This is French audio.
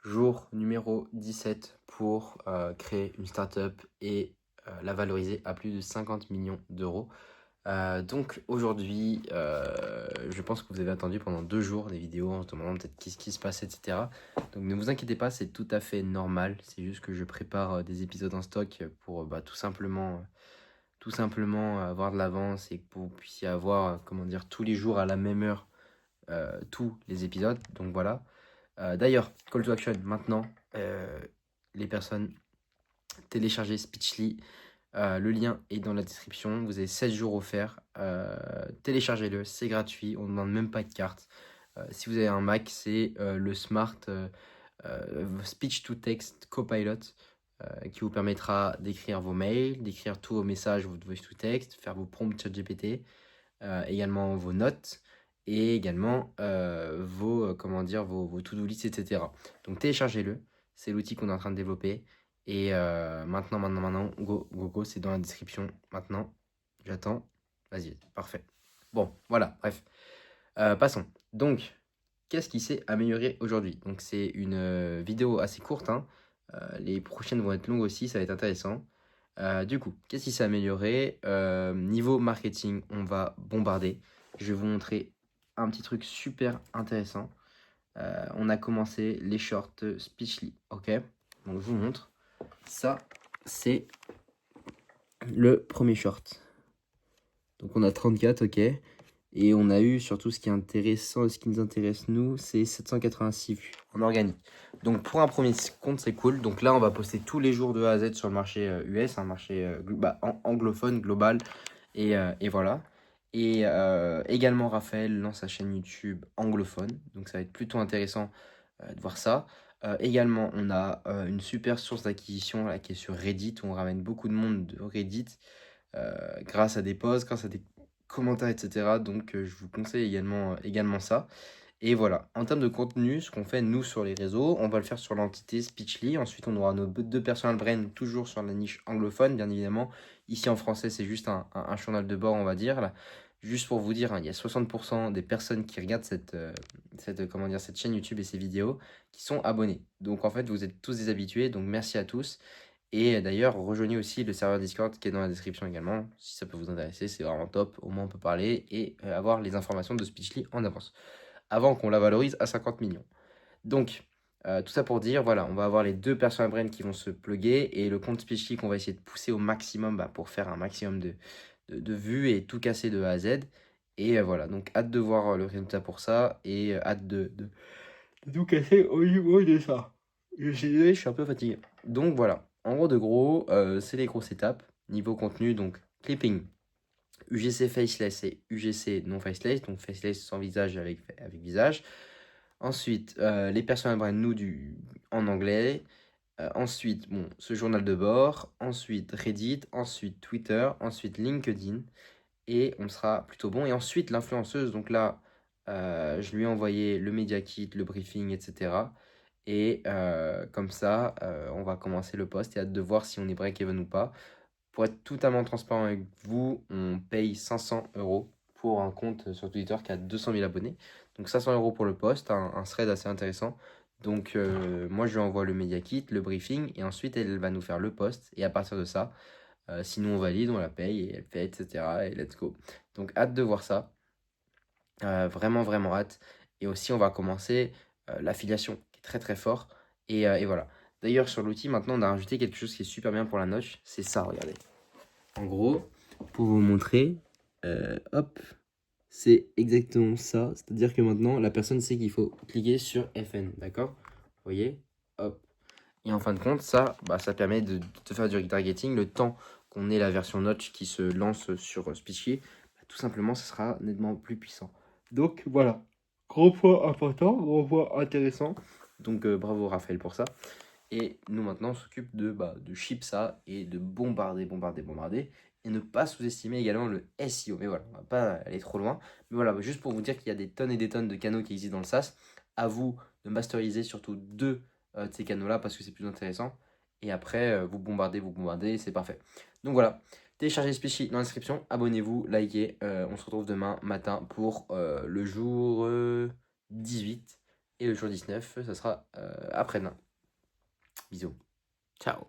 Jour numéro 17 pour créer une startup et la valoriser à plus de 50 millions d'euros. Donc aujourd'hui, je pense que vous avez attendu pendant 2 jours des vidéos en se demandant peut-être qu'est-ce qui se passe, etc. Donc ne vous inquiétez pas, c'est tout à fait normal. C'est juste que je prépare des épisodes en stock pour tout simplement avoir de l'avance et que vous puissiez avoir, comment dire, tous les jours à la même heure tous les épisodes. Donc voilà. D'ailleurs, call to action, maintenant, les personnes, téléchargez Speechly. Le lien est dans la description. Vous avez 16 jours offerts. Téléchargez-le, c'est gratuit. On ne demande même pas de carte. Si vous avez un Mac, c'est le Smart Speech to Text Copilot qui vous permettra d'écrire vos mails, d'écrire tous vos messages, votre voice to text, faire vos prompts ChatGPT, également vos notes et également comment dire, vos to-do list, etc. Donc téléchargez-le, c'est l'outil qu'on est en train de développer. Et maintenant, go, c'est dans la description. Maintenant, j'attends. Vas-y, parfait. Bon, voilà, bref. Passons. Donc, qu'est-ce qui s'est amélioré aujourd'hui? Donc, c'est une vidéo assez courte, hein. Les prochaines vont être longues aussi, ça va être intéressant. Du coup, qu'est-ce qui s'est amélioré? Niveau marketing, on va bombarder. Je vais vous montrer un petit truc super intéressant. On a commencé les shorts Speechly, ok? Donc, je vous montre. Ça, c'est le premier short. Donc, on a 34, ok? Et on a eu surtout ce qui est intéressant, ce qui nous intéresse nous, c'est 786 vues en organique. Donc pour un premier compte, c'est cool. Donc là, on va poster tous les jours de A à Z sur le marché US, un marché anglophone, global. Et voilà. Et également, Raphaël lance sa chaîne YouTube anglophone. Donc ça va être plutôt intéressant de voir ça. Également, on a une super source d'acquisition là, qui est sur Reddit, où on ramène beaucoup de monde de Reddit grâce à des posts, grâce à des commentaires, etc. Donc je vous conseille également ça. Et voilà, en termes de contenu, ce qu'on fait nous sur les réseaux, on va le faire sur l'entité Speechly. Ensuite, on aura nos deux personal brands toujours sur la niche anglophone, bien évidemment. Ici en français, c'est juste un journal de bord, on va dire. Là. Juste pour vous dire, hein, il y a 60% des personnes qui regardent cette chaîne YouTube et ces vidéos qui sont abonnées. Donc en fait, vous êtes tous des habitués, donc merci à tous. Et d'ailleurs, rejoignez aussi le serveur Discord qui est dans la description également. Si ça peut vous intéresser, c'est vraiment top. Au moins, on peut parler et avoir les informations de Speechly en avance. Avant qu'on la valorise à 50 millions. Donc, tout ça pour dire, voilà, on va avoir les deux personal brands qui vont se plugger et le compte Speechly qu'on va essayer de pousser au maximum pour faire un maximum de vues et tout casser de A à Z. Et voilà, donc hâte de voir le résultat pour ça et hâte de tout casser au niveau de ça. Je suis un peu fatigué. Donc voilà, en gros de gros, c'est les grosses étapes. Niveau contenu, donc clipping, UGC faceless et UGC non faceless, donc faceless sans visage avec visage. Ensuite, les personnages brands nous en anglais. Ensuite, bon, ce journal de bord. Ensuite, Reddit. Ensuite, Twitter. Ensuite, LinkedIn. Et on sera plutôt bon. Et ensuite, l'influenceuse. Donc là, je lui ai envoyé le media kit, le briefing, etc. Et comme ça, on va commencer le post et hâte de voir si on est break-even ou pas. Pour être totalement transparent avec vous, on paye 500 euros pour un compte sur Twitter qui a 200 000 abonnés. Donc 500 euros pour le post, un thread assez intéressant. Donc moi je lui envoie le media kit, le briefing, et ensuite elle va nous faire le post. Et à partir de ça, sinon on valide, on la paye, et elle fait, etc. Et let's go. Donc hâte de voir ça. Vraiment, vraiment hâte. Et aussi, on va commencer l'affiliation, qui est très très fort. Et voilà. D'ailleurs, sur l'outil, maintenant, on a rajouté quelque chose qui est super bien pour la notch. C'est ça, regardez. En gros, pour vous montrer, hop, c'est exactement ça. C'est-à-dire que maintenant, la personne sait qu'il faut cliquer sur FN, d'accord? Vous voyez? Hop. Et en fin de compte, ça, ça permet de faire du retargeting. Le temps qu'on ait la version notch qui se lance sur Speechy, tout simplement, ce sera nettement plus puissant. Donc voilà, gros point important, gros point intéressant. Donc bravo Raphaël pour ça. Et nous maintenant on s'occupe de ship ça et de bombarder. Et ne pas sous-estimer également le SEO. Mais voilà, on va pas aller trop loin. Mais voilà, juste pour vous dire qu'il y a des tonnes et des tonnes de canaux qui existent dans le SaaS. À vous de masteriser surtout deux de ces canaux-là parce que c'est plus intéressant. Et après, vous bombardez, c'est parfait. Donc voilà, téléchargez Speechy dans la description, abonnez-vous, likez. On se retrouve demain matin pour le jour 18. Et le jour 19, ça sera après-demain. Bisous. Ciao.